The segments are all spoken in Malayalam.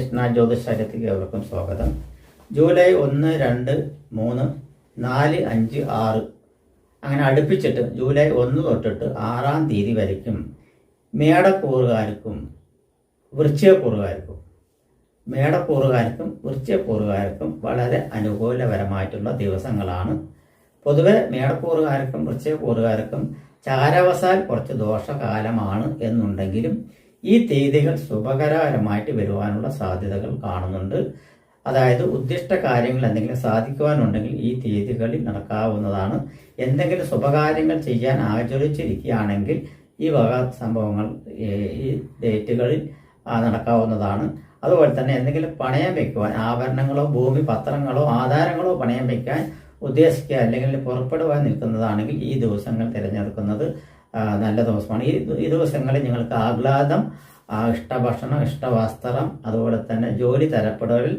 കൃഷ്ണ ജ്യോതിഷാലയത്തിലേക്ക് ഏവർക്കും സ്വാഗതം. ജൂലൈ 1, 2, 3, 4, 5, 6 അങ്ങനെ അടുപ്പിച്ചിട്ട് ജൂലൈ 1 തൊട്ടിട്ട് 6-ാം തീയതി വരയ്ക്കും മേടക്കൂറുകാർക്കും വൃശ്ചികക്കൂറുകാർക്കും വളരെ അനുകൂലപരമായിട്ടുള്ള ദിവസങ്ങളാണ്. പൊതുവെ മേടക്കൂറുകാർക്കും വൃശ്ചികക്കൂറുകാർക്കും ചാരവശാൽ കുറച്ച് ദോഷകാലമാണ് എന്നുണ്ടെങ്കിലും ഈ തീയതികൾ ശുഭകരമായിട്ട് വരുവാനുള്ള സാധ്യതകൾ കാണുന്നുണ്ട്. അതായത് ഉദ്ദിഷ്ട കാര്യങ്ങൾ എന്തെങ്കിലും സാധിക്കുവാനുണ്ടെങ്കിൽ ഈ തീയതികളിൽ നടക്കാവുന്നതാണ്. എന്തെങ്കിലും ശുഭകാര്യങ്ങൾ ചെയ്യാൻ ആചരിച്ചിരിക്കുകയാണെങ്കിൽ ഈ വക സംഭവങ്ങൾ ഈ ഡേറ്റുകളിൽ നടക്കാവുന്നതാണ്. അതുപോലെ തന്നെ എന്തെങ്കിലും പണയം വയ്ക്കുവാൻ, ആഭരണങ്ങളോ ഭൂമി പത്രങ്ങളോ ആധാരങ്ങളോ പണയം വയ്ക്കാൻ ഉദ്ദേശിക്കുക അല്ലെങ്കിൽ പുറപ്പെടുവാൻ നിൽക്കുന്നതാണെങ്കിൽ ഈ ദിവസങ്ങൾ തിരഞ്ഞെടുക്കുന്നത് നല്ല ദിവസമാണ്. ഈ ദിവസങ്ങളിൽ നിങ്ങൾക്ക് ആഹ്ലാദം, ഇഷ്ടഭക്ഷണം, ഇഷ്ടവസ്ത്രം, അതുപോലെ തന്നെ ജോലി തരപ്പെടലിൽ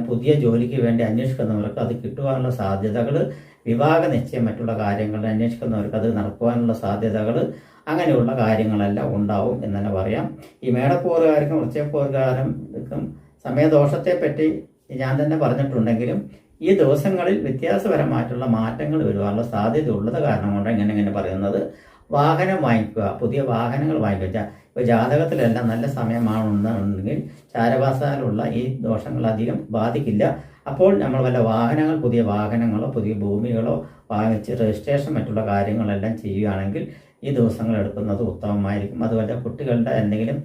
പുതിയ ജോലിക്ക് വേണ്ടി അന്വേഷിക്കുന്നവർക്ക് അത് കിട്ടുവാനുള്ള സാധ്യതകൾ, വിവാഹ നിശ്ചയം, മറ്റുള്ള കാര്യങ്ങൾ അന്വേഷിക്കുന്നവർക്ക് അത് നടക്കുവാനുള്ള സാധ്യതകൾ, അങ്ങനെയുള്ള കാര്യങ്ങളെല്ലാം ഉണ്ടാവും എന്ന് തന്നെ പറയാം. ഈ മേടക്കൂറുകാർക്കും വൃശ്ചികക്കൂറുകാർക്കും സമയദോഷത്തെപ്പറ്റി ഞാൻ തന്നെ പറഞ്ഞിട്ടുണ്ടെങ്കിലും ഈ ദിവസങ്ങളിൽ വ്യത്യാസപരമായിട്ടുള്ള മാറ്റങ്ങൾ വരുവാനുള്ള സാധ്യത ഉള്ളത് കാരണം കൊണ്ട് ഇങ്ങനെ പറയുന്നത്. വാഹനം വാങ്ങിക്കുക, പുതിയ വാഹനങ്ങൾ വാങ്ങിക്കുക. ഇപ്പോൾ ജാതകത്തിലെല്ലാം നല്ല സമയമാണെന്നുണ്ടെങ്കിൽ ചാരവാസാലുള്ള ഈ ദോഷങ്ങൾ അധികം ബാധിക്കില്ല. അപ്പോൾ നമ്മൾ വല്ല വാഹനങ്ങൾ, പുതിയ വാഹനങ്ങളോ പുതിയ ഭൂമികളോ വാങ്ങിച്ച് രജിസ്ട്രേഷൻ മറ്റുള്ള കാര്യങ്ങളെല്ലാം ചെയ്യുകയാണെങ്കിൽ ഈ ദിവസങ്ങൾ എടുക്കുന്നത് ഉത്തമമായിരിക്കും. അതുപോലെ കുട്ടികളുടെ എന്തെങ്കിലും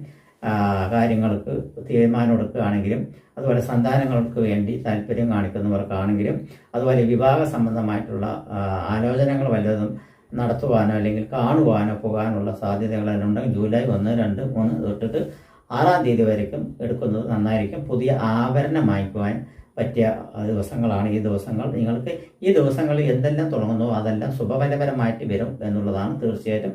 കാര്യങ്ങൾക്ക് തീരുമാനം എടുക്കുകയാണെങ്കിലും, അതുപോലെ സന്താനങ്ങൾക്ക് വേണ്ടി താല്പര്യം കാണിക്കുന്നവർക്കാണെങ്കിലും, അതുപോലെ വിവാഹ സംബന്ധമായിട്ടുള്ള ആലോചനകൾ വല്ലതും നടത്തുവാനോ അല്ലെങ്കിൽ കാണുവാനോ പോകാനുള്ള സാധ്യതകളെല്ലാം ഉണ്ടെങ്കിൽ ജൂലൈ 1, 2, 3 തൊട്ടിട്ട് 6-ാം തീയതി വരയ്ക്കും എടുക്കുന്നത് നന്നായിരിക്കും. പുതിയ ആഭരണം വാങ്ങിക്കുവാൻ പറ്റിയ ദിവസങ്ങളാണ് ഈ ദിവസങ്ങൾ. നിങ്ങൾക്ക് ഈ ദിവസങ്ങളിൽ എന്തെല്ലാം തുടങ്ങുന്നു അതെല്ലാം ശുഭഫലപരമായിട്ട് വരും എന്നുള്ളതാണ് തീർച്ചയായിട്ടും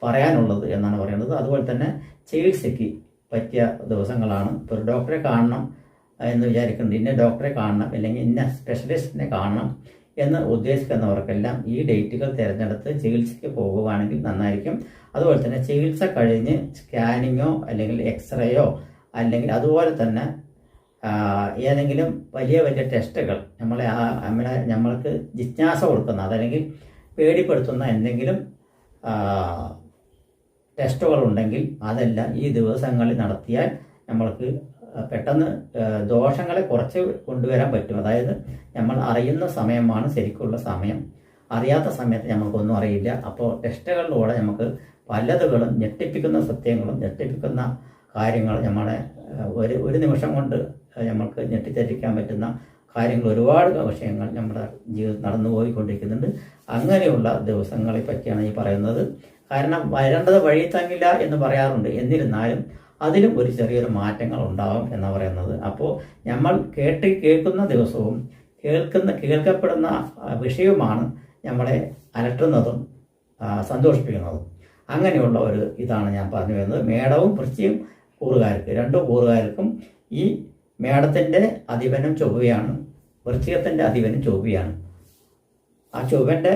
പറയാനുള്ളത് എന്നാണ് പറയുന്നത്. അതുപോലെ തന്നെ ചികിത്സയ്ക്ക് പറ്റിയ ദിവസങ്ങളാണ്. ഇപ്പോൾ ഒരു ഡോക്ടറെ കാണണം എന്ന് വിചാരിക്കുന്നുണ്ട്, ഇന്ന ഡോക്ടറെ കാണണം അല്ലെങ്കിൽ ഇന്ന സ്പെഷ്യലിസ്റ്റിനെ കാണണം എന്ന് ഉദ്ദേശിക്കുന്നവർക്കെല്ലാം ഈ ഡേറ്റുകൾ തിരഞ്ഞെടുത്ത് ചികിത്സയ്ക്ക് പോകുകയാണെങ്കിൽ നന്നായിരിക്കും. അതുപോലെ തന്നെ ചികിത്സ കഴിഞ്ഞ് സ്കാനിങ്ങോ അല്ലെങ്കിൽ എക്സ്റേയോ അല്ലെങ്കിൽ അതുപോലെ തന്നെ ഏതെങ്കിലും വലിയ ടെസ്റ്റുകൾ നമ്മൾക്ക് ജിജ്ഞാസ കൊടുക്കുന്ന, അതല്ലെങ്കിൽ പേടിപ്പെടുത്തുന്ന എന്തെങ്കിലും ടെസ്റ്റുകൾ ഉണ്ടെങ്കിൽ അതെല്ലാം ഈ ദിവസങ്ങളിൽ നടത്തിയാൽ നമ്മൾക്ക് പെട്ടെന്ന് ദോഷങ്ങളെ കുറച്ച് കൊണ്ടുവരാൻ പറ്റും. അതായത് നമ്മൾ അറിയുന്ന സമയമാണ് ശരിക്കുള്ള സമയം. അറിയാത്ത സമയത്ത് നമുക്കൊന്നും അറിയില്ല. അപ്പോൾ ടെസ്റ്റുകളിലൂടെ നമുക്ക് പലതുകളും ഞെട്ടിപ്പിക്കുന്ന സത്യങ്ങളും ഞെട്ടിപ്പിക്കുന്ന കാര്യങ്ങൾ നമ്മളെ ഒരു നിമിഷം കൊണ്ട് നമുക്ക് ഞെട്ടിത്തെറ്റിക്കാൻ പറ്റുന്ന കാര്യങ്ങൾ, ഒരുപാട് വിഷയങ്ങൾ നമ്മുടെ ജീവിതത്തിൽ നടന്നു പോയിക്കൊണ്ടിരിക്കുന്നുണ്ട്. അങ്ങനെയുള്ള ദിവസങ്ങളെ പറ്റിയാണ് ഈ പറയുന്നത്. കാരണം വരേണ്ടത് വഴി തങ്ങില്ല എന്ന് പറയാറുണ്ട്. എന്നിരുന്നാലും അതിലും ഒരു ചെറിയൊരു മാറ്റങ്ങൾ ഉണ്ടാകും എന്നാണ് പറയുന്നത്. അപ്പോൾ നമ്മൾ കേൾക്കുന്ന ദിവസവും കേൾക്കപ്പെടുന്ന വിഷയവുമാണ് നമ്മളെ അലട്ടുന്നതും സന്തോഷിപ്പിക്കുന്നതും. അങ്ങനെയുള്ള ഒരു ഇതാണ് ഞാൻ പറഞ്ഞു വരുന്നത്. മേടവും വൃശ്ചികം കൂറുകാർക്ക്, 2 കൂറുകാർക്കും ഈ മേടത്തിൻ്റെ അധിപനും ചൊവ്വയാണ്, വൃശ്ചികത്തിൻ്റെ അധിപനും ചൊവ്വയാണ്. ആ ചൊവ്വൻ്റെ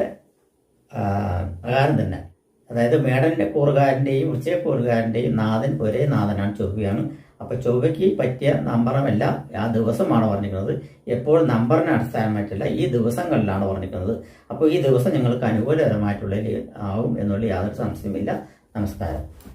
പ്രകാരം തന്നെ, അതായത് മേടൻ്റെ കൂറുകാരൻ്റെയും വൃശ്ചികക്കൂറുകാരൻ്റെയും നാഥൻ ഒരേ നാഥനാണ്, ചൊവ്വയാണ്. അപ്പോൾ ചൊവ്വയ്ക്ക് പറ്റിയ നമ്പറുമല്ല ആ ദിവസമാണ് പറഞ്ഞിരിക്കുന്നത്. എപ്പോഴും നമ്പറിനെ അടിസ്ഥാനമായിട്ടില്ല, ഈ ദിവസങ്ങളിലാണ് പറഞ്ഞിരിക്കുന്നത്. അപ്പോൾ ഈ ദിവസം നിങ്ങൾക്ക് അനുകൂലകരമായിട്ടുള്ള ആവും എന്നുള്ള യാതൊരു സംശയമില്ല. നമസ്കാരം.